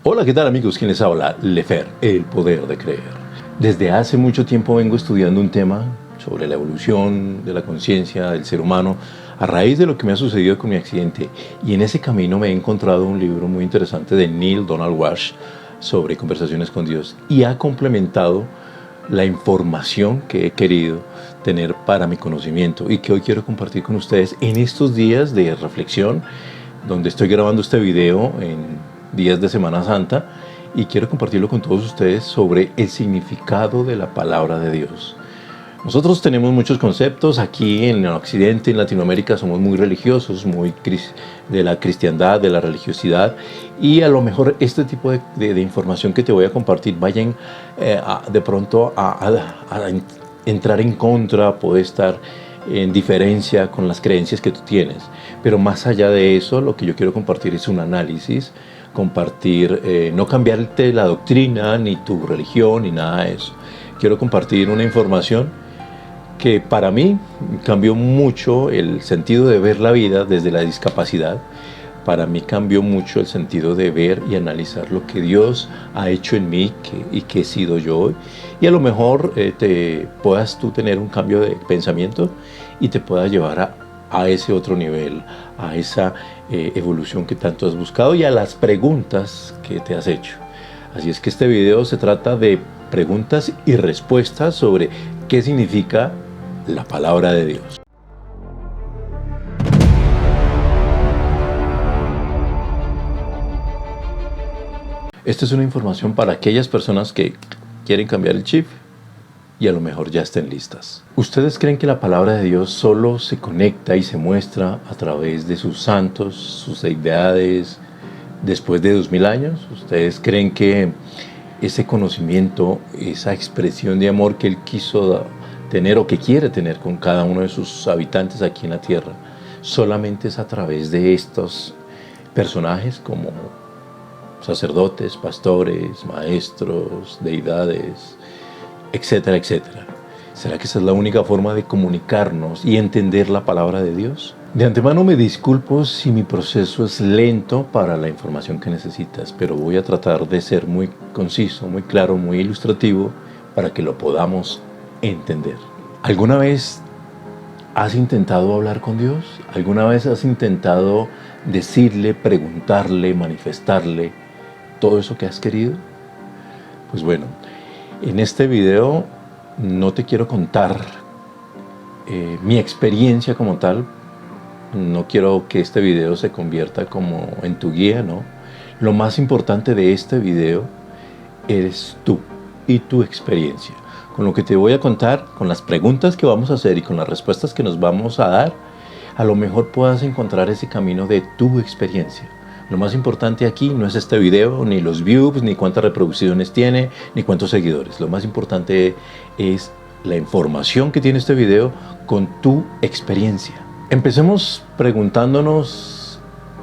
Hola, ¿qué tal amigos? ¿Quién les habla? Lefer, el poder de creer. Desde hace mucho tiempo vengo estudiando un tema sobre la evolución de la conciencia del ser humano a raíz de lo que me ha sucedido con mi accidente. Y en ese camino me he encontrado un libro muy interesante de Neale Donald Walsch sobre conversaciones con Dios y ha complementado la información que he querido tener para mi conocimiento y que hoy quiero compartir con ustedes en estos días de reflexión, donde estoy grabando este video en días de Semana Santa y quiero compartirlo con todos ustedes sobre el significado de la palabra de Dios. Nosotros tenemos muchos conceptos aquí en Occidente, en Latinoamérica somos muy religiosos, muy de la cristiandad, de la religiosidad, y a lo mejor este tipo de información que te voy a compartir vayan de pronto a entrar en contra, puede estar en diferencia con las creencias que tú tienes. Pero más allá de eso, lo que yo quiero compartir es un análisis, compartir, no cambiarte la doctrina, ni tu religión, ni nada de eso. Quiero compartir una información que para mí cambió mucho el sentido de ver la vida desde la discapacidad. Para mí cambió mucho el sentido de ver y analizar lo que Dios ha hecho en mí y que he sido yo hoy. Y a lo mejor puedas tú tener un cambio de pensamiento y te pueda llevar a ese otro nivel, a esa evolución que tanto has buscado y a las preguntas que te has hecho. Así es que este video se trata de preguntas y respuestas sobre qué significa la palabra de Dios. Esta es una información para aquellas personas que quieren cambiar el chip y a lo mejor ya estén listas. ¿Ustedes creen que la palabra de Dios solo se conecta y se muestra a través de sus santos, sus deidades, después de 2000 años? ¿Ustedes creen que ese conocimiento, esa expresión de amor que Él quiso tener o que quiere tener con cada uno de sus habitantes aquí en la tierra, solamente es a través de estos personajes como sacerdotes, pastores, maestros, deidades, etcétera, etcétera? ¿Será que esa es la única forma de comunicarnos y entender la palabra de Dios? De antemano me disculpo si mi proceso es lento para la información que necesitas, pero voy a tratar de ser muy conciso, muy claro, muy ilustrativo para que lo podamos entender. ¿Alguna vez has intentado hablar con Dios? ¿Alguna vez has intentado decirle, preguntarle, manifestarle todo eso que has querido? Pues bueno, en este video no te quiero contar mi experiencia como tal. No quiero que este video se convierta como en tu guía, ¿no? Lo más importante de este video eres tú y tu experiencia. Con lo que te voy a contar, con las preguntas que vamos a hacer y con las respuestas que nos vamos a dar, a lo mejor puedas encontrar ese camino de tu experiencia. Lo más importante aquí no es este video, ni los views, ni cuántas reproducciones tiene, ni cuántos seguidores. Lo más importante es la información que tiene este video con tu experiencia. Empecemos preguntándonos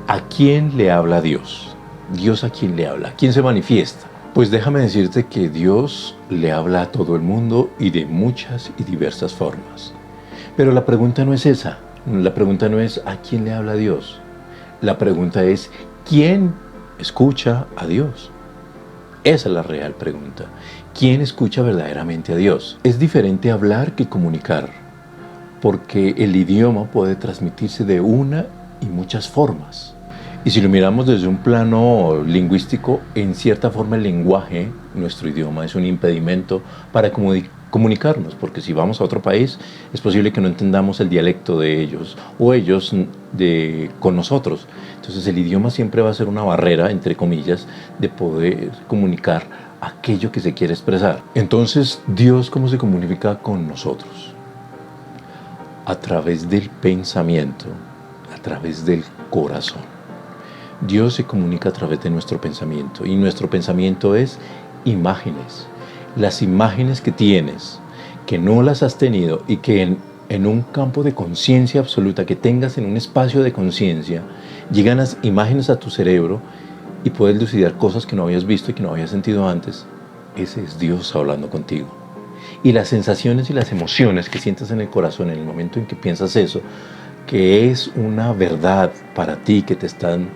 ¿a quién le habla Dios? ¿Dios a quién le habla? ¿A quién se manifiesta? Pues déjame decirte que Dios le habla a todo el mundo y de muchas y diversas formas. Pero la pregunta no es esa. La pregunta no es ¿a quién le habla Dios? La pregunta es ¿quién escucha a Dios? Esa es la real pregunta. ¿Quién escucha verdaderamente a Dios? Es diferente hablar que comunicar, porque el idioma puede transmitirse de una y muchas formas. Y si lo miramos desde un plano lingüístico, en cierta forma el lenguaje, nuestro idioma, es un impedimento para comunicarnos, porque si vamos a otro país, es posible que no entendamos el dialecto de ellos, o ellos con nosotros. Entonces el idioma siempre va a ser una barrera, entre comillas, de poder comunicar aquello que se quiere expresar. Entonces, ¿Dios cómo se comunica con nosotros? A través del pensamiento, a través del corazón. Dios se comunica a través de nuestro pensamiento y nuestro pensamiento es imágenes. Las imágenes que tienes, que no las has tenido y que en un campo de conciencia absoluta que tengas en un espacio de conciencia, llegan las imágenes a tu cerebro y puedes dilucidar cosas que no habías visto y que no habías sentido antes. Ese es Dios hablando contigo. Y las sensaciones y las emociones que sientas en el corazón en el momento en que piensas eso, que es una verdad para ti, que te están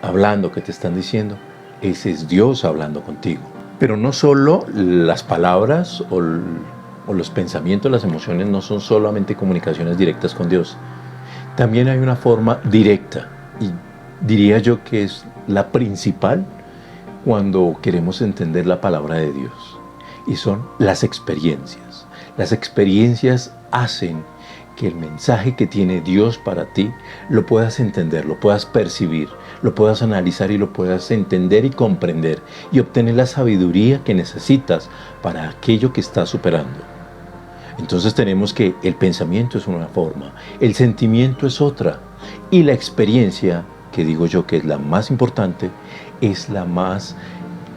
hablando, que te están diciendo, ese es Dios hablando contigo. Pero no solo las palabras o los pensamientos, las emociones no son solamente comunicaciones directas con Dios. También hay una forma directa, y diría yo que es la principal cuando queremos entender la palabra de Dios, y son las experiencias. Las experiencias hacen que el mensaje que tiene Dios para ti lo puedas entender, lo puedas percibir, lo puedas analizar y lo puedas entender y comprender y obtener la sabiduría que necesitas para aquello que estás superando. Entonces tenemos que el pensamiento es una forma, el sentimiento es otra, y la experiencia, que digo yo que es la más importante, es la más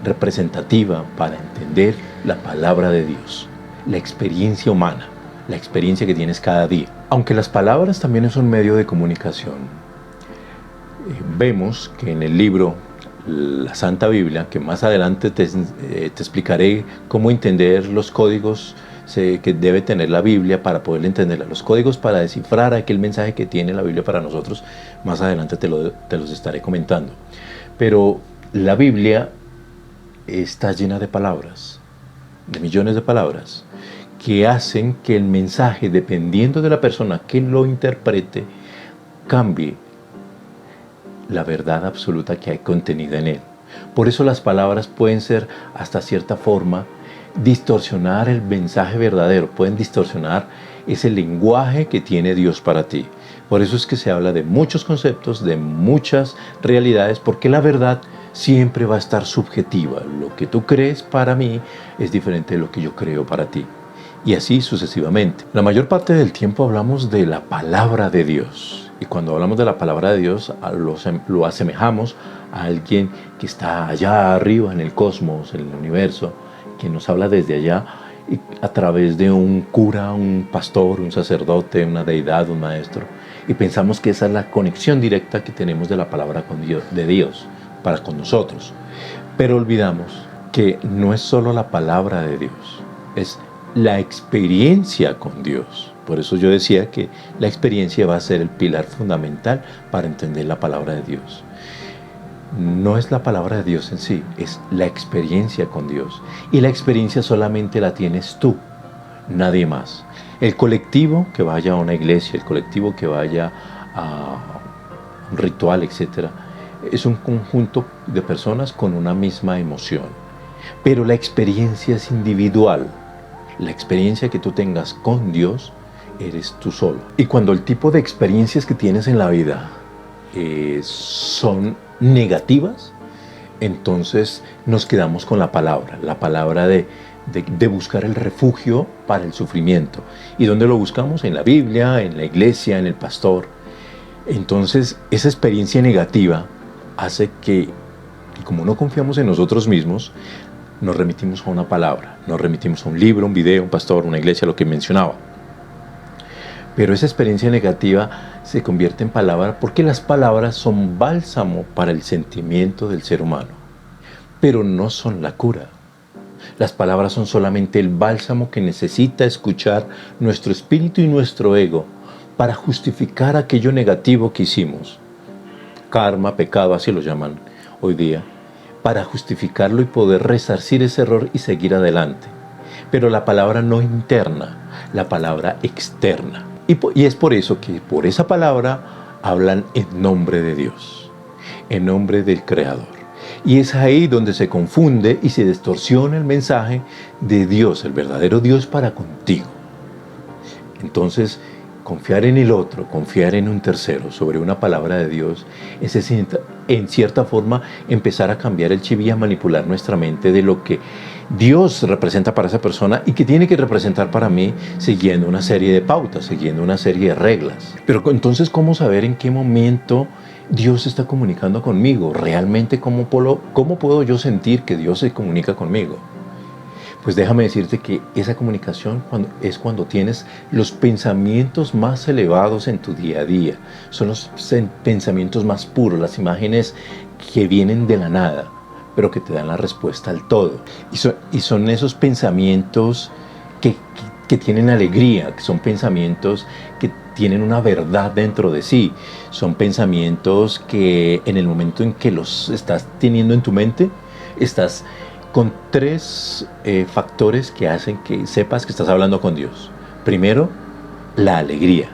representativa para entender la palabra de Dios, la experiencia humana, la experiencia que tienes cada día. Aunque las palabras también son medio de comunicación, vemos que en el libro La Santa Biblia, que más adelante te explicaré cómo entender los códigos que debe tener la Biblia para poder entenderla, los códigos para descifrar aquel mensaje que tiene la Biblia para nosotros, más adelante te los estaré comentando. Pero la Biblia está llena de palabras, de millones de palabras, que hacen que el mensaje, dependiendo de la persona que lo interprete, cambie la verdad absoluta que hay contenida en él. Por eso las palabras pueden ser, hasta cierta forma, distorsionar el mensaje verdadero, pueden distorsionar ese lenguaje que tiene Dios para ti. Por eso es que se habla de muchos conceptos, de muchas realidades, porque la verdad siempre va a estar subjetiva. Lo que tú crees para mí es diferente de lo que yo creo para ti. Y así sucesivamente. La mayor parte del tiempo hablamos de la palabra de Dios. Y cuando hablamos de la palabra de Dios, lo asemejamos a alguien que está allá arriba en el cosmos, en el universo, que nos habla desde allá y a través de un cura, un pastor, un sacerdote, una deidad, un maestro. Y pensamos que esa es la conexión directa que tenemos de la palabra de Dios para con nosotros. Pero olvidamos que no es solo la palabra de Dios, es la experiencia con Dios. Por eso yo decía que la experiencia va a ser el pilar fundamental para entender la palabra de Dios. No es la palabra de Dios en sí, es la experiencia con Dios. Y la experiencia solamente la tienes tú, nadie más. El colectivo que vaya a una iglesia, el colectivo que vaya a un ritual, etc., es un conjunto de personas con una misma emoción. Pero la experiencia es individual. La experiencia que tú tengas con Dios, eres tú solo. Y cuando el tipo de experiencias que tienes en la vida son negativas, entonces nos quedamos con la palabra de buscar el refugio para el sufrimiento. ¿Y dónde lo buscamos? En la Biblia, en la iglesia, en el pastor. Entonces esa experiencia negativa hace que, como no confiamos en nosotros mismos, nos remitimos a una palabra, nos remitimos a un libro, un video, un pastor, una iglesia, lo que mencionaba. Pero esa experiencia negativa se convierte en palabra porque las palabras son bálsamo para el sentimiento del ser humano, pero no son la cura. Las palabras son solamente el bálsamo que necesita escuchar nuestro espíritu y nuestro ego para justificar aquello negativo que hicimos. Karma, pecado, así lo llaman hoy día, para justificarlo y poder resarcir ese error y seguir adelante. Pero la palabra no interna, la palabra externa. Y es por eso que por esa palabra hablan en nombre de Dios, en nombre del Creador. Y es ahí donde se confunde y se distorsiona el mensaje de Dios, el verdadero Dios para contigo. Entonces, confiar en el otro, confiar en un tercero sobre una palabra de Dios, es en cierta forma empezar a cambiar el chip y a manipular nuestra mente de lo que Dios representa para esa persona y que tiene que representar para mí siguiendo una serie de pautas, siguiendo una serie de reglas. Pero entonces, ¿cómo saber en qué momento Dios está comunicando conmigo? Realmente, ¿cómo puedo yo sentir que Dios se comunica conmigo? Pues déjame decirte que esa comunicación es cuando tienes los pensamientos más elevados en tu día a día. Son los pensamientos más puros, las imágenes que vienen de la nada, pero que te dan la respuesta al todo. Y son esos pensamientos que tienen alegría, que son pensamientos tienen una verdad dentro de sí. Son pensamientos que en el momento en que los estás teniendo en tu mente, estás con tres factores que hacen que sepas que estás hablando con Dios. Primero, la alegría.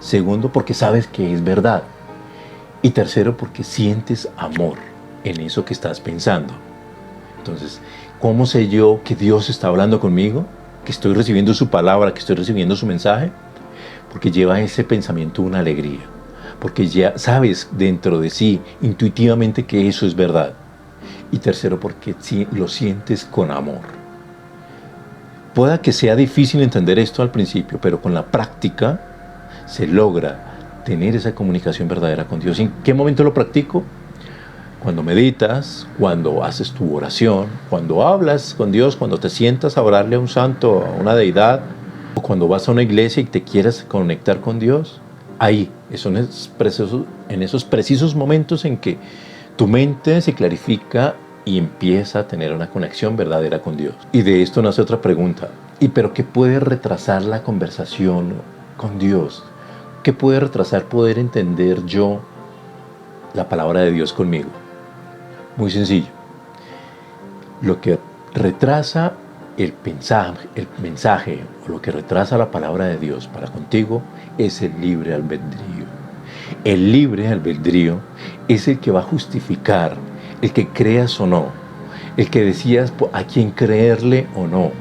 Segundo, porque sabes que es verdad. Y tercero, porque sientes amor en eso que estás pensando. Entonces, ¿cómo sé yo que Dios está hablando conmigo? Que estoy recibiendo su palabra, que estoy recibiendo su mensaje. Porque lleva ese pensamiento una alegría. Porque ya sabes dentro de sí, intuitivamente, que eso es verdad. Y tercero, porque lo sientes con amor. Pueda que sea difícil entender esto al principio, pero con la práctica se logra tener esa comunicación verdadera con Dios. ¿En qué momento lo practico? Cuando meditas, cuando haces tu oración, cuando hablas con Dios, cuando te sientas a orarle a un santo, a una deidad, o cuando vas a una iglesia y te quieras conectar con Dios. Ahí, en esos precisos momentos en que tu mente se clarifica y empieza a tener una conexión verdadera con Dios. Y de esto nace otra pregunta. ¿Pero qué puede retrasar la conversación con Dios? ¿Qué puede retrasar poder entender yo la palabra de Dios conmigo? Muy sencillo. Lo que retrasa el mensaje o lo que retrasa la palabra de Dios para contigo es el libre albedrío. El libre albedrío es el que va a justificar el que creas o no, el que decidas a quién creerle o no,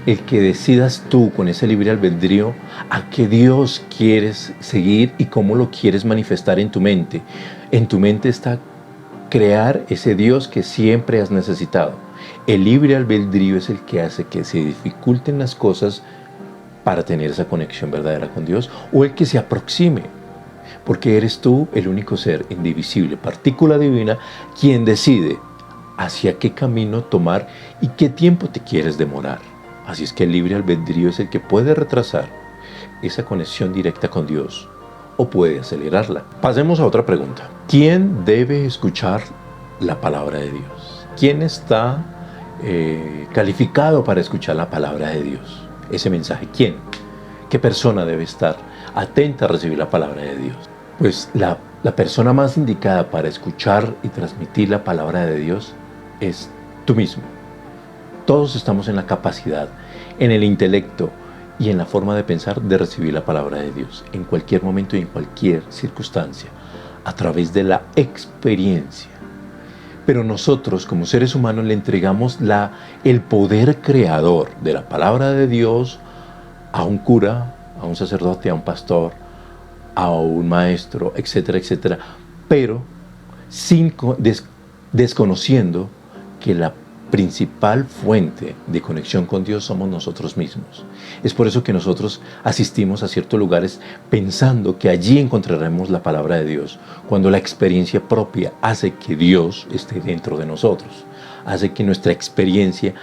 el que decidas tú con ese libre albedrío a qué Dios quieres seguir y cómo lo quieres manifestar en tu mente. En tu mente está crear ese Dios que siempre has necesitado. El libre albedrío es el que hace que se dificulten las cosas para tener esa conexión verdadera con Dios, o el que se aproxime, porque eres tú el único ser indivisible, partícula divina, quien decide hacia qué camino tomar y qué tiempo te quieres demorar. Así es que el libre albedrío es el que puede retrasar esa conexión directa con Dios o puede acelerarla. Pasemos a otra pregunta. ¿Quién debe escuchar la palabra de Dios? ¿Quién está calificado para escuchar la palabra de Dios? Ese mensaje, ¿quién? ¿Qué persona debe estar atenta a recibir la palabra de Dios? Pues la persona más indicada para escuchar y transmitir la palabra de Dios es tú mismo. Todos estamos en la capacidad, en el intelecto y en la forma de pensar de recibir la palabra de Dios en cualquier momento y en cualquier circunstancia, a través de la experiencia. Pero nosotros, como seres humanos, le entregamos el poder creador de la palabra de Dios a un cura, a un sacerdote, a un pastor, a un maestro, etcétera, etcétera, pero desconociendo que la principal fuente de conexión con Dios somos nosotros mismos. Es por eso que nosotros asistimos a ciertos lugares pensando que allí encontraremos la palabra de Dios, cuando la experiencia propia hace que Dios esté dentro de nosotros, hace que nuestra experiencia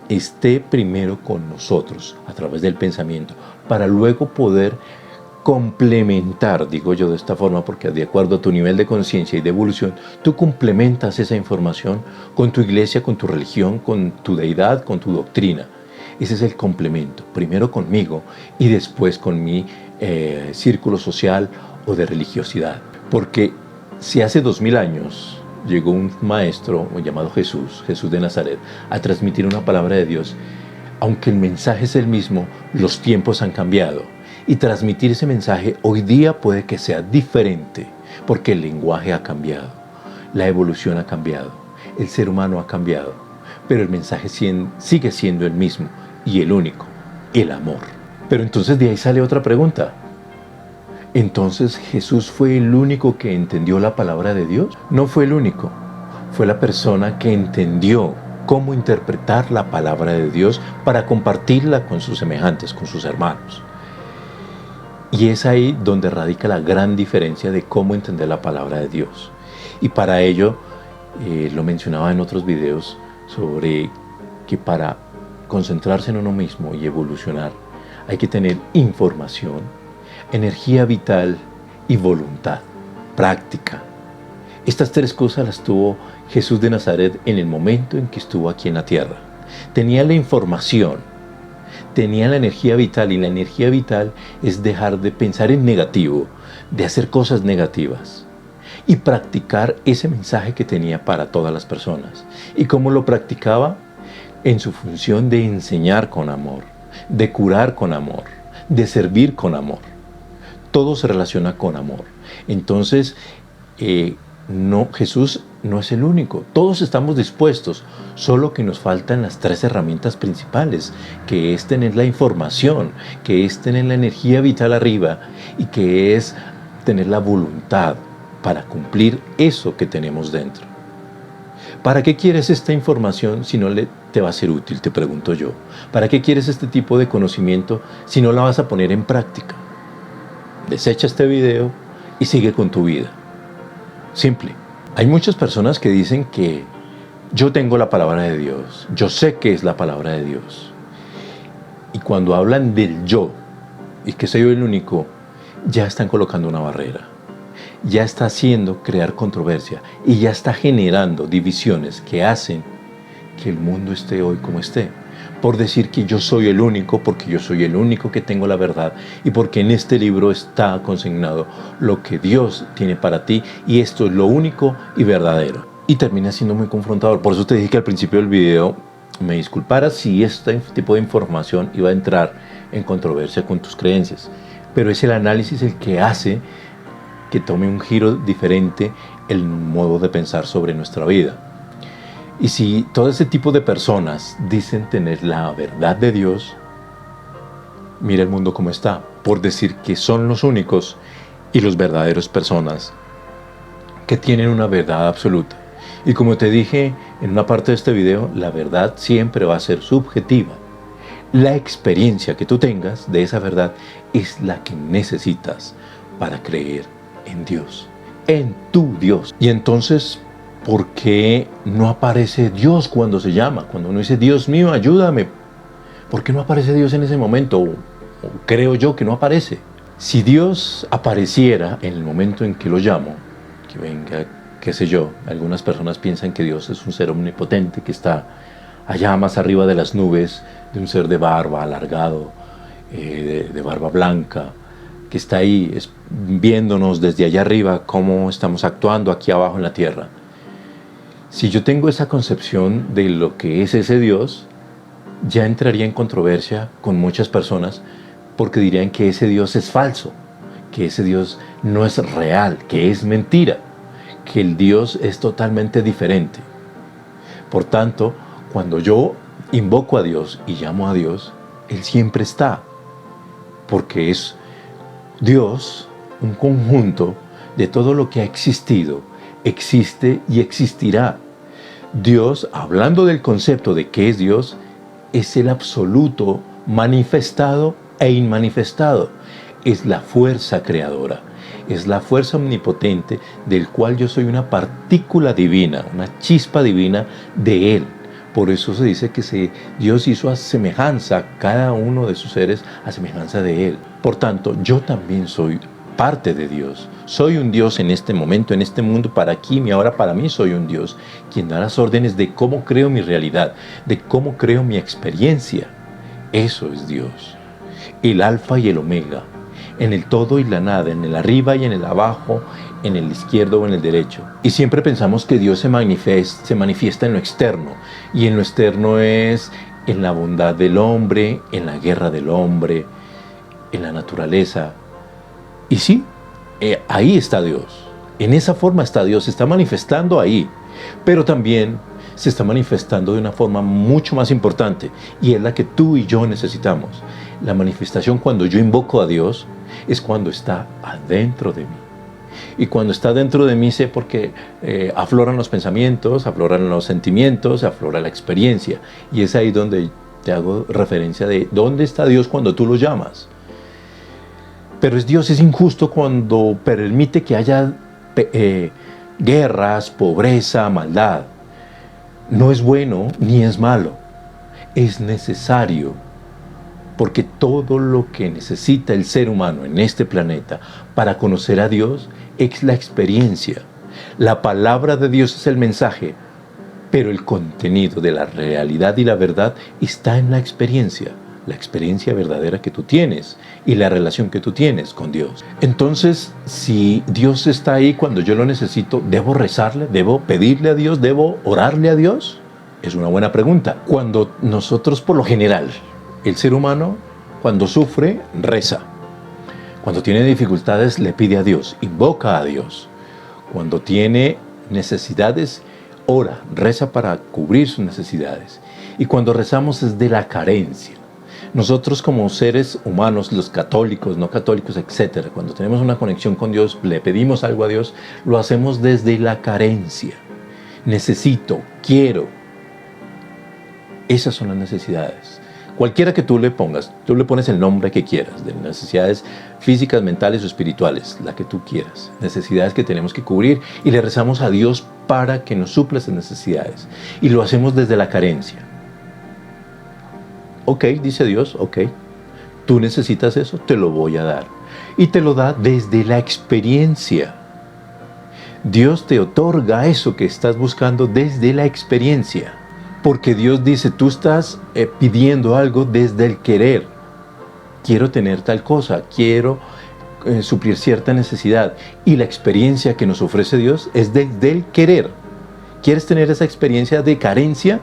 esté primero con nosotros a través del pensamiento, para luego poder complementar, digo yo de esta forma, porque de acuerdo a tu nivel de conciencia y de evolución, tú complementas esa información con tu iglesia, con tu religión, con tu deidad, con tu doctrina. Ese es el complemento, primero conmigo y después con mi círculo social o de religiosidad. Porque si hace 2000 años llegó un maestro llamado Jesús de Nazaret, a transmitir una palabra de Dios, aunque el mensaje es el mismo, los tiempos han cambiado. Y transmitir ese mensaje hoy día puede que sea diferente, porque el lenguaje ha cambiado, la evolución ha cambiado, el ser humano ha cambiado, pero el mensaje sigue siendo el mismo y el único, el amor. Pero entonces de ahí sale otra pregunta. ¿Entonces Jesús fue el único que entendió la palabra de Dios? No fue el único, fue la persona que entendió cómo interpretar la palabra de Dios para compartirla con sus semejantes, con sus hermanos. Y es ahí donde radica la gran diferencia de cómo entender la palabra de Dios. Y para ello, lo mencionaba en otros videos, sobre que para concentrarse en uno mismo y evolucionar, hay que tener información, energía vital y voluntad, práctica. Estas tres cosas las tuvo Jesús de Nazaret en el momento en que estuvo aquí en la tierra. Tenía la información, tenía la energía vital, y la energía vital es dejar de pensar en negativo, de hacer cosas negativas y practicar ese mensaje que tenía para todas las personas. ¿Y cómo lo practicaba? En su función de enseñar con amor, de curar con amor, de servir con amor. Todo se relaciona con amor. Entonces, Jesús no es el único. Todos estamos dispuestos, solo que nos faltan las 3 herramientas principales, que es tener la información, que es tener la energía vital arriba y que es tener la voluntad para cumplir eso que tenemos dentro. ¿Para qué quieres esta información si no te va a ser útil? Te pregunto yo. ¿Para qué quieres este tipo de conocimiento si no la vas a poner en práctica? Desecha este video y sigue con tu vida. Simple. Hay muchas personas que dicen que yo tengo la palabra de Dios, yo sé que es la palabra de Dios. Y cuando hablan del yo y que soy yo el único, ya están colocando una barrera. Ya está haciendo crear controversia y ya está generando divisiones que hacen que el mundo esté hoy como esté. Por decir que yo soy el único, porque yo soy el único que tengo la verdad y porque en este libro está consignado lo que Dios tiene para ti y esto es lo único y verdadero. Y termina siendo muy confrontador. Por eso te dije que al principio del video me disculparas si este tipo de información iba a entrar en controversia con tus creencias. Pero es el análisis el que hace que tome un giro diferente el modo de pensar sobre nuestra vida. Y si todo ese tipo de personas dicen tener la verdad de Dios, mira el mundo como está, por decir que son los únicos y los verdaderos personas que tienen una verdad absoluta. Y como te dije en una parte de este video, la verdad siempre va a ser subjetiva. La experiencia que tú tengas de esa verdad es la que necesitas para creer en Dios, en tu Dios. Y entonces, ¿por qué no aparece Dios cuando se llama? Cuando uno dice, Dios mío, ayúdame. ¿Por qué no aparece Dios en ese momento? O creo yo que no aparece. Si Dios apareciera en el momento en que lo llamo, que venga, qué sé yo, algunas personas piensan que Dios es un ser omnipotente que está allá más arriba de las nubes, de un ser de barba alargado, de barba blanca, que está ahí viéndonos desde allá arriba cómo estamos actuando aquí abajo en la tierra. Si yo tengo esa concepción de lo que es ese Dios, ya entraría en controversia con muchas personas porque dirían que ese Dios es falso, que ese Dios no es real, que es mentira, que el Dios es totalmente diferente. Por tanto, cuando yo invoco a Dios y llamo a Dios, Él siempre está, porque es Dios, un conjunto de todo lo que ha existido, existe y existirá. Dios, hablando del concepto de qué es Dios, es el absoluto manifestado e inmanifestado. Es la fuerza creadora, es la fuerza omnipotente del cual yo soy una partícula divina, una chispa divina de Él. Por eso se dice que Dios hizo a semejanza cada uno de sus seres, a semejanza de Él. Por tanto, yo también soy parte de Dios. Soy un Dios en este momento, en este mundo, para aquí y ahora. Para mí soy un Dios quien da las órdenes de cómo creo mi realidad, de cómo creo mi experiencia. Eso es Dios. El alfa y el omega, en el todo y la nada, en el arriba y en el abajo, en el izquierdo o en el derecho. Y siempre pensamos que Dios se manifiesta en lo externo, y en lo externo es en la bondad del hombre, en la guerra del hombre, en la naturaleza. Y sí, ahí está Dios, en esa forma está Dios, se está manifestando ahí, pero también se está manifestando de una forma mucho más importante, y es la que tú y yo necesitamos. La manifestación cuando yo invoco a Dios es cuando está adentro de mí. Y cuando está dentro de mí sé porque afloran los pensamientos, afloran los sentimientos, aflora la experiencia. Y es ahí donde te hago referencia de dónde está Dios cuando tú lo llamas. Pero Dios es injusto cuando permite que haya guerras, pobreza, maldad. No es bueno ni es malo, es necesario. Porque todo lo que necesita el ser humano en este planeta para conocer a Dios es la experiencia. La palabra de Dios es el mensaje, pero el contenido de la realidad y la verdad está en la experiencia. la experiencia verdadera que tú tienes y la relación que tú tienes con Dios. Entonces, si Dios está ahí cuando yo lo necesito, ¿debo rezarle? ¿Debo pedirle a Dios? ¿Debo orarle a Dios? Es una buena pregunta. Cuando nosotros, por lo general, el ser humano, cuando sufre, reza. Cuando tiene dificultades, le pide a Dios, invoca a Dios. Cuando tiene necesidades, ora, reza para cubrir sus necesidades. Y cuando rezamos es de la carencia. Nosotros como seres humanos, los católicos, no católicos, etc., cuando tenemos una conexión con Dios, le pedimos algo a Dios, lo hacemos desde la carencia. Necesito, quiero. Esas son las necesidades. Cualquiera que tú le pongas, tú le pones el nombre que quieras, de necesidades físicas, mentales o espirituales, la que tú quieras. Necesidades que tenemos que cubrir y le rezamos a Dios para que nos supla esas necesidades. Y lo hacemos desde la carencia. Ok, dice Dios, ok, tú necesitas eso, te lo voy a dar. Y te lo da desde la experiencia. Dios te otorga eso que estás buscando desde la experiencia. Porque Dios dice, tú estás pidiendo algo desde el querer. Quiero tener tal cosa, quiero suplir cierta necesidad. Y la experiencia que nos ofrece Dios es desde el querer. ¿Quieres tener esa experiencia de carencia?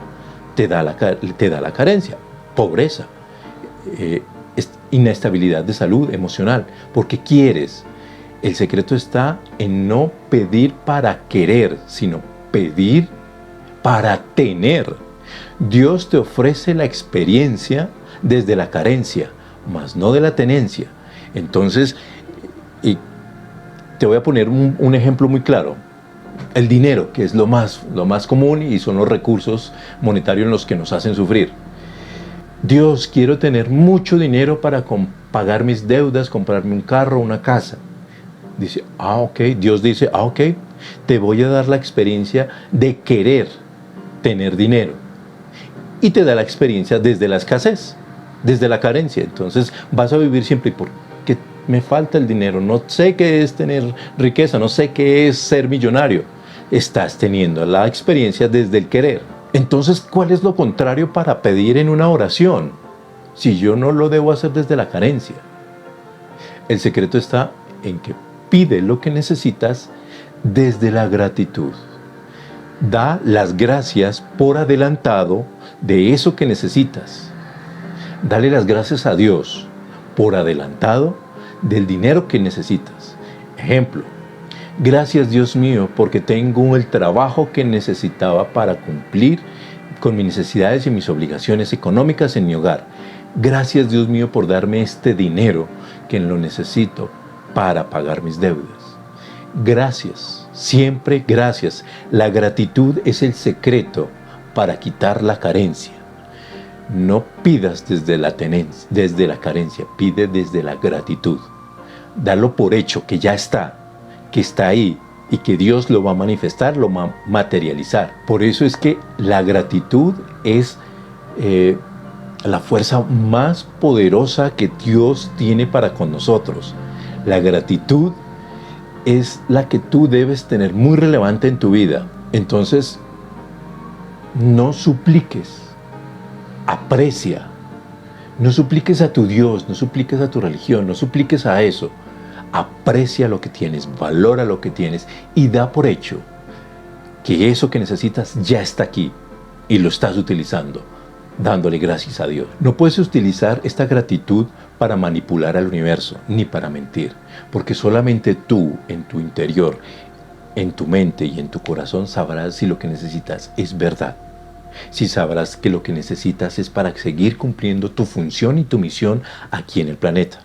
Te da la carencia. Pobreza, inestabilidad de salud emocional, porque quieres. El secreto está en no pedir para querer, sino pedir para tener. Dios te ofrece la experiencia desde la carencia, mas no de la tenencia. Entonces, te voy a poner un ejemplo muy claro. El dinero, que es lo más común y son los recursos monetarios en los que nos hacen sufrir. Dios, quiero tener mucho dinero para pagar mis deudas, comprarme un carro, una casa. Dice, ok. Dios dice, ok, te voy a dar la experiencia de querer tener dinero. Y te da la experiencia desde la escasez, desde la carencia. Entonces vas a vivir siempre, porque me falta el dinero, no sé qué es tener riqueza, no sé qué es ser millonario. Estás teniendo la experiencia desde el querer. Entonces, ¿cuál es lo contrario para pedir en una oración? Si yo no lo debo hacer desde la carencia. El secreto está en que pide lo que necesitas desde la gratitud. Da las gracias por adelantado de eso que necesitas. Dale las gracias a Dios por adelantado del dinero que necesitas. Ejemplo, gracias Dios mío porque tengo el trabajo que necesitaba para cumplir con mis necesidades y mis obligaciones económicas en mi hogar. Gracias Dios mío por darme este dinero que lo necesito para pagar mis deudas. Gracias, siempre gracias. La gratitud es el secreto para quitar la carencia. No pidas desde la carencia, pide desde la gratitud. Dalo por hecho que ya está, que está ahí y que Dios lo va a manifestar, lo va a materializar. Por eso es que la gratitud es la fuerza más poderosa que Dios tiene para con nosotros. La gratitud es la que tú debes tener muy relevante en tu vida. Entonces, no supliques, aprecia. No supliques a tu Dios, no supliques a tu religión, no supliques a eso. Aprecia lo que tienes, valora lo que tienes y da por hecho que eso que necesitas ya está aquí y lo estás utilizando, dándole gracias a Dios. No puedes utilizar esta gratitud para manipular al universo, ni para mentir, porque solamente tú, en tu interior, en tu mente y en tu corazón, sabrás si lo que necesitas es verdad. Si sabrás que lo que necesitas es para seguir cumpliendo tu función y tu misión aquí en el planeta.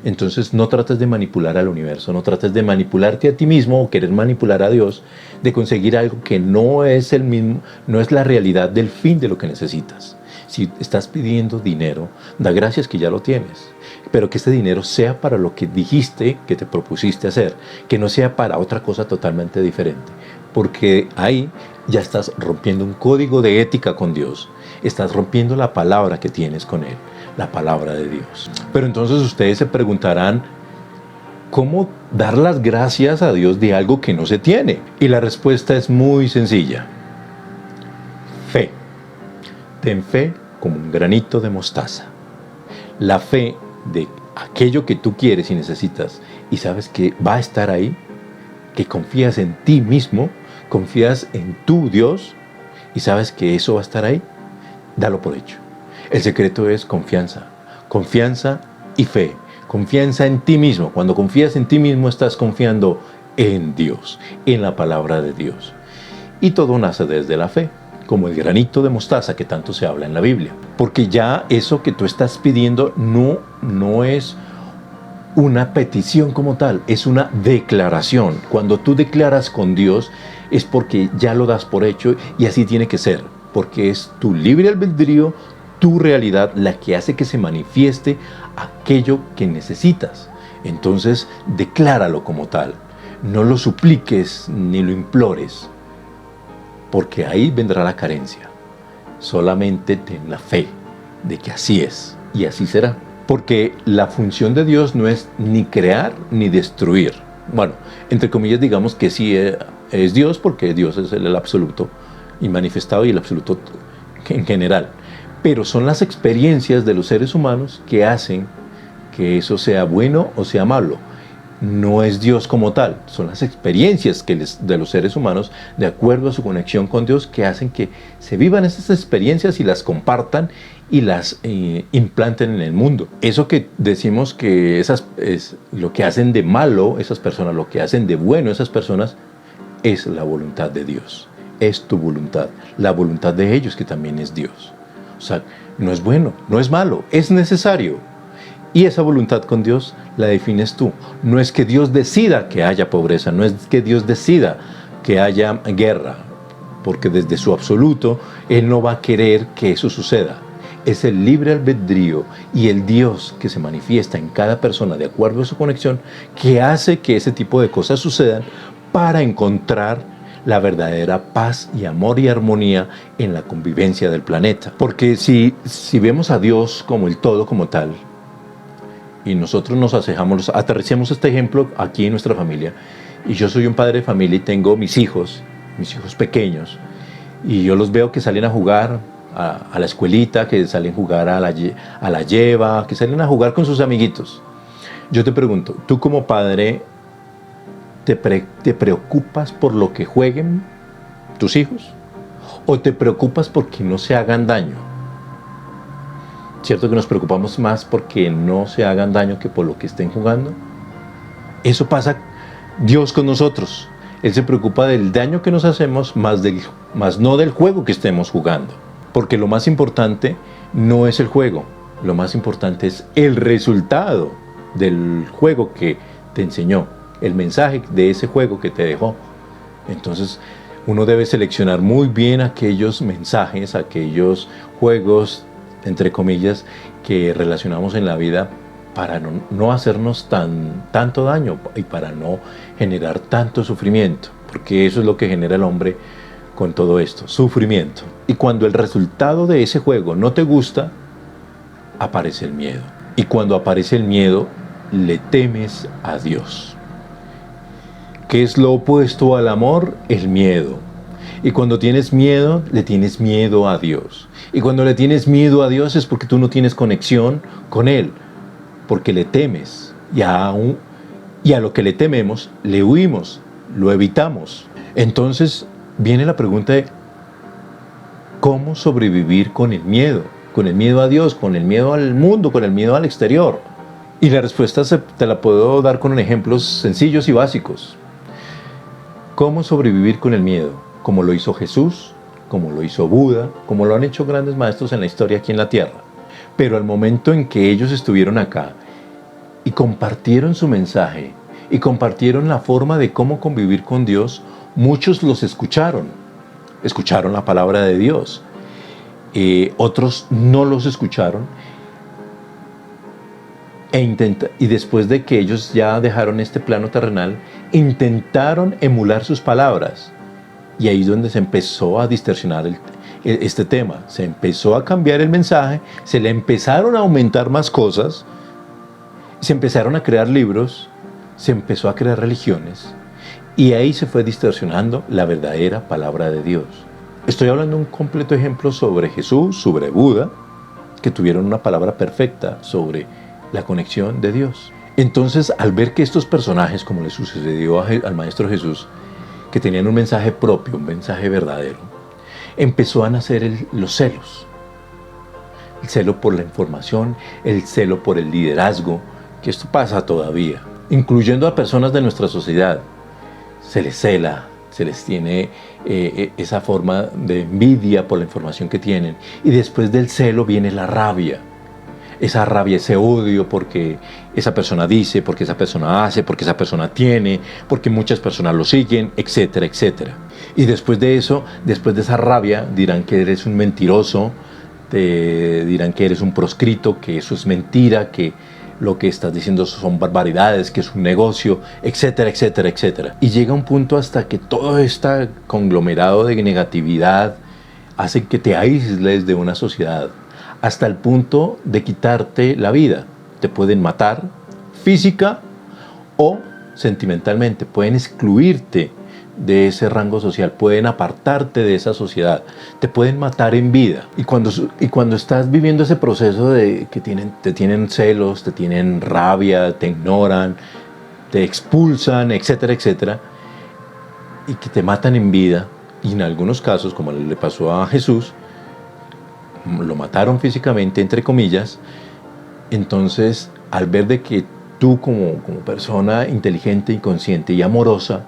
Entonces no trates de manipular al universo, no trates de manipularte a ti mismo o querer manipular a Dios, de conseguir algo que no es el mismo, no es la realidad del fin de lo que necesitas. Si estás pidiendo dinero, da gracias que ya lo tienes, pero que este dinero sea para lo que dijiste que te propusiste hacer, que no sea para otra cosa totalmente diferente, porque ahí ya estás rompiendo un código de ética con Dios, estás rompiendo la palabra que tienes con Él, la palabra de Dios. Pero entonces ustedes se preguntarán, ¿cómo dar las gracias a Dios de algo que no se tiene? Y la respuesta es muy sencilla. Fe. Ten fe como un granito de mostaza. la fe de aquello que tú quieres y necesitas y sabes que va a estar ahí, que confías en ti mismo, confías en tu Dios y sabes que eso va a estar ahí, dalo por hecho. El secreto es confianza, confianza y fe, confianza en ti mismo. Cuando confías en ti mismo estás confiando en Dios, en la palabra de Dios. Y todo nace desde la fe, como el granito de mostaza que tanto se habla en la Biblia. Porque ya eso que tú estás pidiendo no es una petición como tal, es una declaración. Cuando tú declaras con Dios es porque ya lo das por hecho y así tiene que ser, porque es tu libre albedrío, tu realidad la que hace que se manifieste aquello que necesitas. Entonces, decláralo como tal. No lo supliques ni lo implores, porque ahí vendrá la carencia. Solamente ten la fe de que así es y así será. Porque la función de Dios no es ni crear ni destruir. Bueno, entre comillas digamos que sí es Dios, porque Dios es el absoluto y manifestado y el absoluto en general. Pero son las experiencias de los seres humanos que hacen que eso sea bueno o sea malo. No es Dios como tal, son las experiencias de los seres humanos de acuerdo a su conexión con Dios que hacen que se vivan esas experiencias y las compartan y las implanten en el mundo. Eso que decimos que es lo que hacen de malo esas personas, lo que hacen de bueno esas personas, es la voluntad de Dios, es tu voluntad, la voluntad de ellos que también es Dios. O sea, no es bueno, no es malo, es necesario. Y esa voluntad con Dios la defines tú. No es que Dios decida que haya pobreza, no es que Dios decida que haya guerra, porque desde su absoluto Él no va a querer que eso suceda. Es el libre albedrío y el Dios que se manifiesta en cada persona de acuerdo a su conexión que hace que ese tipo de cosas sucedan para encontrar la verdadera paz y amor y armonía en la convivencia del planeta. Porque si vemos a Dios como el todo, como tal, y nosotros aterricemos este ejemplo aquí en nuestra familia, y yo soy un padre de familia y tengo mis hijos pequeños, y yo los veo que salen a jugar a la escuelita, que salen a jugar a la lleva, que salen a jugar con sus amiguitos. Yo te pregunto, tú como padre, ¿te preocupas por lo que jueguen tus hijos? ¿O te preocupas porque no se hagan daño? ¿Cierto que nos preocupamos más porque no se hagan daño que por lo que estén jugando? Eso pasa Dios con nosotros. Él se preocupa del daño que nos hacemos, más no del juego que estemos jugando. Porque lo más importante no es el juego, lo más importante es el resultado del juego que te enseñó, el mensaje de ese juego que te dejó. Entonces, uno debe seleccionar muy bien aquellos mensajes, aquellos juegos, entre comillas, que relacionamos en la vida para no hacernos tanto daño y para no generar tanto sufrimiento, porque eso es lo que genera el hombre con todo esto, sufrimiento. Y cuando el resultado de ese juego no te gusta, aparece el miedo. Y cuando aparece el miedo, le temes a Dios. ¿Qué es lo opuesto al amor? El miedo. Y cuando tienes miedo, le tienes miedo a Dios. Y cuando le tienes miedo a Dios es porque tú no tienes conexión con Él, porque le temes. Y a lo que le tememos, le huimos, lo evitamos. Entonces viene la pregunta de ¿cómo sobrevivir con el miedo? Con el miedo a Dios, con el miedo al mundo, con el miedo al exterior. Y la respuesta te la puedo dar con ejemplos sencillos y básicos. ¿Cómo sobrevivir con el miedo? Como lo hizo Jesús, como lo hizo Buda, como lo han hecho grandes maestros en la historia aquí en la tierra. Pero al momento en que ellos estuvieron acá y compartieron su mensaje y compartieron la forma de cómo convivir con Dios, muchos los escucharon la palabra de Dios. Otros no los escucharon y después de que ellos ya dejaron este plano terrenal, intentaron emular sus palabras. Y ahí es donde se empezó a distorsionar este tema. Se empezó a cambiar el mensaje, se le empezaron a aumentar más cosas, se empezaron a crear libros, se empezó a crear religiones, y ahí se fue distorsionando la verdadera palabra de Dios. Estoy hablando de un completo ejemplo sobre Jesús, sobre Buda, que tuvieron una palabra perfecta sobre la conexión de Dios. Entonces, al ver que estos personajes, como le sucedió al Maestro Jesús, que tenían un mensaje propio, un mensaje verdadero, empezó a nacer los celos. El celo por la información, el celo por el liderazgo, que esto pasa todavía, incluyendo a personas de nuestra sociedad. Se les cela, se les tiene esa forma de envidia por la información que tienen. Y después del celo viene la rabia. Esa rabia, ese odio porque esa persona dice, porque esa persona hace, porque esa persona tiene, porque muchas personas lo siguen, etcétera, etcétera. Y después de eso, después de esa rabia, dirán que eres un mentiroso, te dirán que eres un proscrito, que eso es mentira, que lo que estás diciendo son barbaridades, que es un negocio, etcétera, etcétera, etcétera. Y llega un punto hasta que todo este conglomerado de negatividad hace que te aísles de una sociedad, hasta el punto de quitarte la vida. Te pueden matar física o sentimentalmente, pueden excluirte de ese rango social, pueden apartarte de esa sociedad, te pueden matar en vida. Y cuando estás viviendo ese proceso de que te tienen celos, te tienen rabia, te ignoran, te expulsan, etcétera, etcétera, y que te matan en vida, y en algunos casos, como le pasó a Jesús, lo mataron físicamente, entre comillas. Entonces, al ver de que tú como persona inteligente y consciente y amorosa,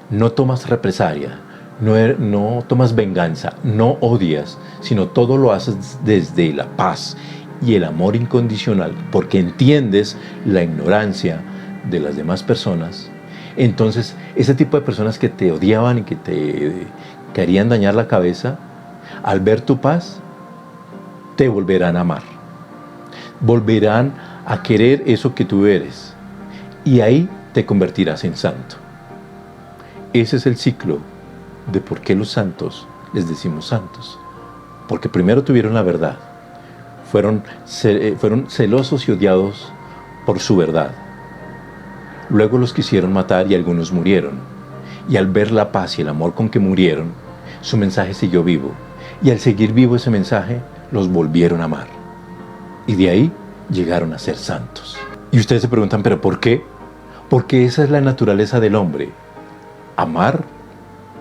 no tomas represalia, no tomas venganza, no odias, sino todo lo haces desde la paz y el amor incondicional, porque entiendes la ignorancia de las demás personas. Entonces, ese tipo de personas que te odiaban y que te querían dañar la cabeza, al ver tu paz, te volverán a amar, volverán a querer eso que tú eres, y ahí te convertirás en santo. Ese es el ciclo de por qué los santos les decimos santos, porque primero tuvieron la verdad, fueron celosos y odiados por su verdad, luego los quisieron matar y algunos murieron, y al ver la paz y el amor con que murieron, su mensaje siguió vivo, y al seguir vivo ese mensaje, los volvieron a amar. Y de ahí llegaron a ser santos. Y ustedes se preguntan, ¿pero por qué? Porque esa es la naturaleza del hombre. Amar,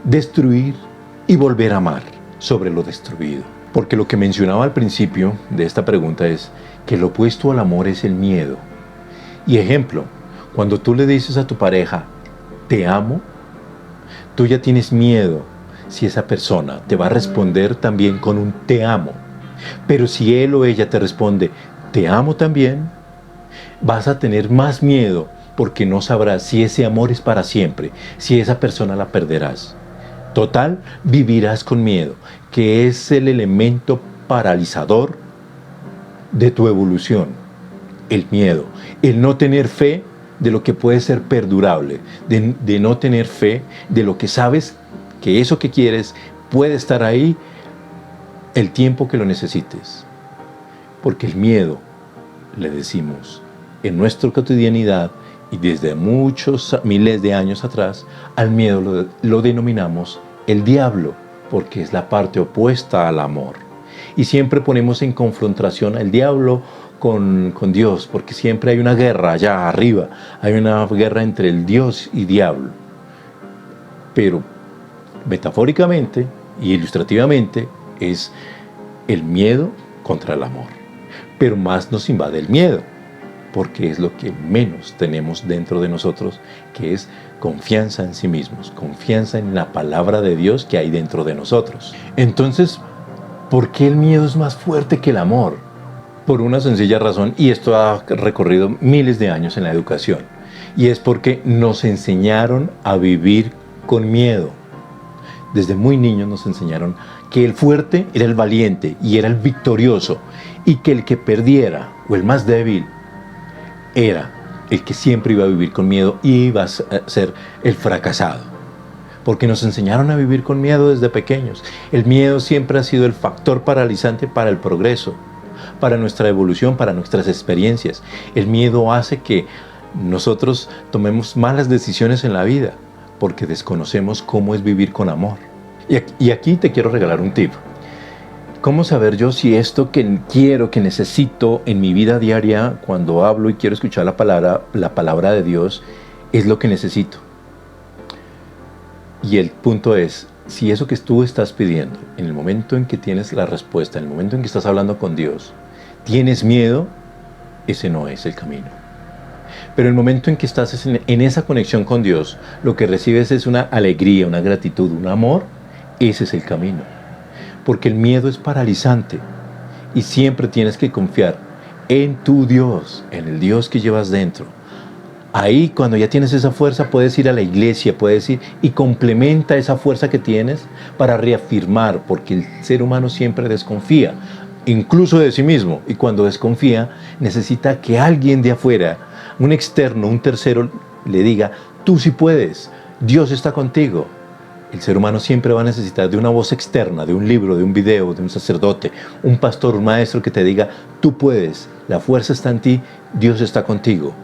destruir y volver a amar sobre lo destruido. Porque lo que mencionaba al principio de esta pregunta es que lo opuesto al amor es el miedo. Y ejemplo, cuando tú le dices a tu pareja, te amo, tú ya tienes miedo si esa persona te va a responder también con un te amo. Pero si él o ella te responde, te amo también, vas a tener más miedo porque no sabrás si ese amor es para siempre, si esa persona la perderás. Total, vivirás con miedo, que es el elemento paralizador de tu evolución. El miedo, el no tener fe de lo que puede ser perdurable, de no tener fe de lo que sabes que eso que quieres puede estar ahí el tiempo que lo necesites. Porque el miedo, le decimos, en nuestra cotidianidad y desde muchos miles de años atrás, al miedo lo denominamos el diablo, porque es la parte opuesta al amor. Y siempre ponemos en confrontación al diablo con Dios, porque siempre hay una guerra allá arriba, hay una guerra entre el Dios y diablo. Pero metafóricamente y ilustrativamente es el miedo contra el amor. Pero más nos invade el miedo, porque es lo que menos tenemos dentro de nosotros, que es confianza en sí mismos, confianza en la palabra de Dios que hay dentro de nosotros. Entonces, ¿por qué el miedo es más fuerte que el amor? Por una sencilla razón, y esto ha recorrido miles de años en la educación, y es porque nos enseñaron a vivir con miedo. Desde muy niños nos enseñaron que el fuerte era el valiente y era el victorioso, y que el que perdiera o el más débil era el que siempre iba a vivir con miedo y iba a ser el fracasado. Porque nos enseñaron a vivir con miedo desde pequeños. El miedo siempre ha sido el factor paralizante para el progreso, para nuestra evolución, para nuestras experiencias. El miedo hace que nosotros tomemos malas decisiones en la vida, porque desconocemos cómo es vivir con amor. Y aquí te quiero regalar un tip. ¿Cómo saber yo si esto que quiero, que necesito en mi vida diaria, cuando hablo y quiero escuchar la palabra de Dios, es lo que necesito? Y el punto es, si eso que tú estás pidiendo, en el momento en que tienes la respuesta, en el momento en que estás hablando con Dios, tienes miedo, ese no es el camino. Pero el momento en que estás en esa conexión con Dios, lo que recibes es una alegría, una gratitud, un amor, ese es el camino. Porque el miedo es paralizante y siempre tienes que confiar en tu Dios, en el Dios que llevas dentro. Ahí, cuando ya tienes esa fuerza, puedes ir a la iglesia, puedes ir y complementa esa fuerza que tienes para reafirmar, porque el ser humano siempre desconfía, incluso de sí mismo, y cuando desconfía, necesita que alguien de afuera, un externo, un tercero, le diga, tú sí puedes, Dios está contigo. El ser humano siempre va a necesitar de una voz externa, de un libro, de un video, de un sacerdote, un pastor, un maestro que te diga, tú puedes, la fuerza está en ti, Dios está contigo.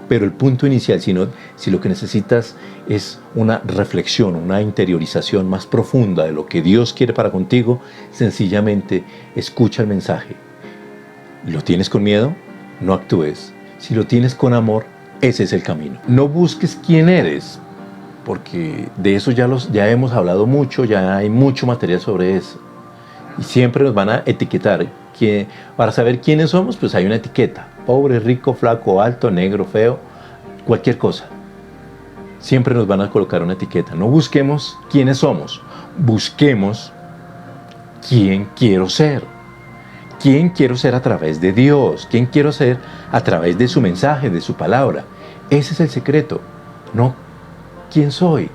Pero el punto inicial, si lo que necesitas es una reflexión, una interiorización más profunda de lo que Dios quiere para contigo, sencillamente escucha el mensaje. ¿Lo tienes con miedo? No actúes. Si lo tienes con amor, ese es el camino. No busques quién eres, porque de eso ya hemos hablado mucho, ya hay mucho material sobre eso. Y siempre nos van a etiquetar. Para saber quiénes somos, pues hay una etiqueta. Pobre, rico, flaco, alto, negro, feo, cualquier cosa. Siempre nos van a colocar una etiqueta. No busquemos quiénes somos, busquemos quién quiero ser. ¿Quién quiero ser a través de Dios? ¿Quién quiero ser a través de su mensaje, de su palabra? Ese es el secreto. No quién soy,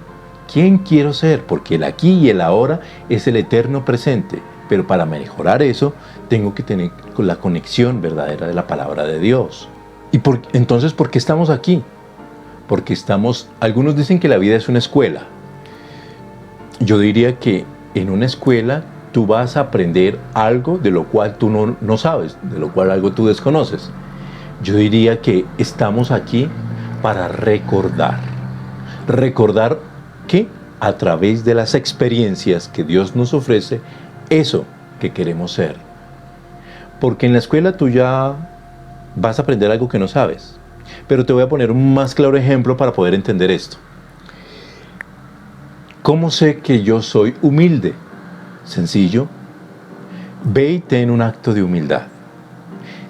quién quiero ser, porque el aquí y el ahora es el eterno presente. Pero para mejorar eso, tengo que tener la conexión verdadera de la palabra de Dios. Entonces, ¿por qué estamos aquí? Porque algunos dicen que la vida es una escuela. Yo diría que en una escuela tú vas a aprender algo de lo cual tú no sabes, de lo cual algo tú desconoces. Yo diría que estamos aquí para recordar. Recordar que a través de las experiencias que Dios nos ofrece, eso que queremos ser. Porque en la escuela tú ya vas a aprender algo que no sabes. Pero te voy a poner un más claro ejemplo para poder entender esto. ¿Cómo sé que yo soy humilde? Sencillo. Ve y ten un acto de humildad.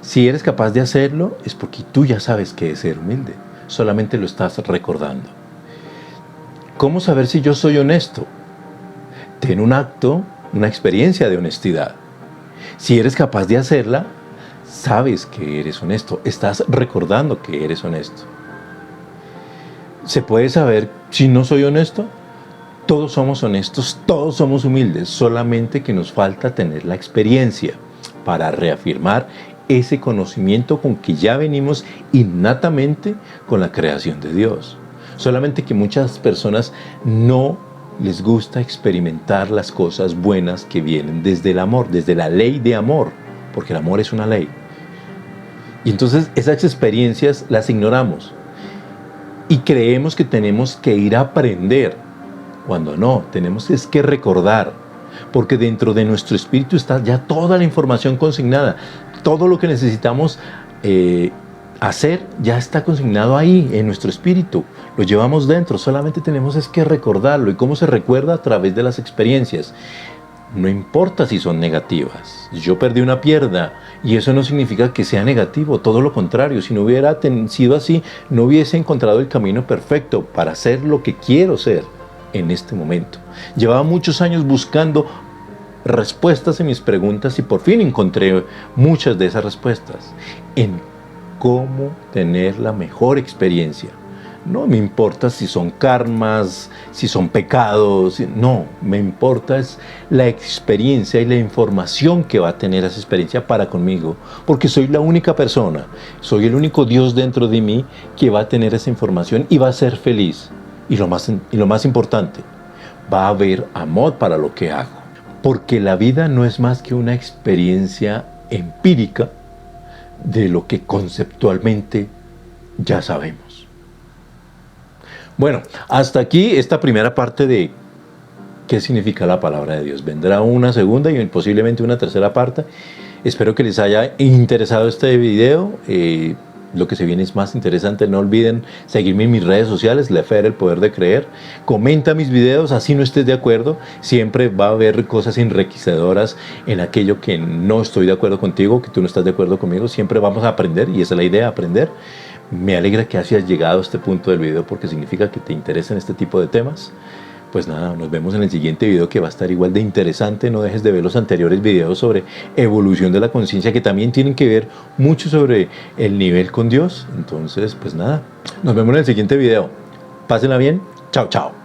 Si eres capaz de hacerlo, es porque tú ya sabes qué es ser humilde. Solamente lo estás recordando. ¿Cómo saber si yo soy honesto? Ten un acto, una experiencia de honestidad. Si eres capaz de hacerla, sabes que eres honesto, estás recordando que eres honesto. ¿Se puede saber si no soy honesto? Todos somos honestos, todos somos humildes, solamente que nos falta tener la experiencia para reafirmar ese conocimiento con que ya venimos innatamente con la creación de Dios. Solamente que muchas personas no les gusta experimentar las cosas buenas que vienen desde el amor, desde la ley de amor, porque el amor es una ley. Y entonces esas experiencias las ignoramos y creemos que tenemos que ir a aprender, cuando no, tenemos que recordar, porque dentro de nuestro espíritu está ya toda la información consignada, todo lo que necesitamos hacer ya está consignado ahí en nuestro espíritu, lo llevamos dentro, solamente tenemos que recordarlo. ¿Y cómo se recuerda? A través de las experiencias. No importa si son negativas. Yo perdí una pierna y eso no significa que sea negativo, todo lo contrario. Si no hubiera sido así, no hubiese encontrado el camino perfecto para ser lo que quiero ser en este momento. Llevaba muchos años buscando respuestas en mis preguntas y por fin encontré muchas de esas respuestas en cómo tener la mejor experiencia. No me importa si son karmas, si son pecados, no, me importa es la experiencia y la información que va a tener esa experiencia para conmigo, porque soy la única persona, soy el único Dios dentro de mí que va a tener esa información y va a ser feliz. Y lo más importante, va a haber amor para lo que hago, porque la vida no es más que una experiencia empírica de lo que conceptualmente ya sabemos. Bueno, hasta aquí esta primera parte de qué significa la palabra de Dios. Vendrá una segunda y posiblemente una tercera parte. Espero que les haya interesado este video. Lo que se viene es más interesante. No olviden seguirme en mis redes sociales, Lefer, el poder de creer. Comenta mis videos, así no estés de acuerdo. Siempre va a haber cosas enriquecedoras en aquello que no estoy de acuerdo contigo, que tú no estás de acuerdo conmigo. Siempre vamos a aprender y esa es la idea, aprender. Me alegra que hayas llegado a este punto del video porque significa que te interesan este tipo de temas. Pues nada, nos vemos en el siguiente video que va a estar igual de interesante. No dejes de ver los anteriores videos sobre evolución de la conciencia que también tienen que ver mucho sobre el nivel con Dios. Entonces, pues nada, nos vemos en el siguiente video. Pásenla bien. Chao, chao.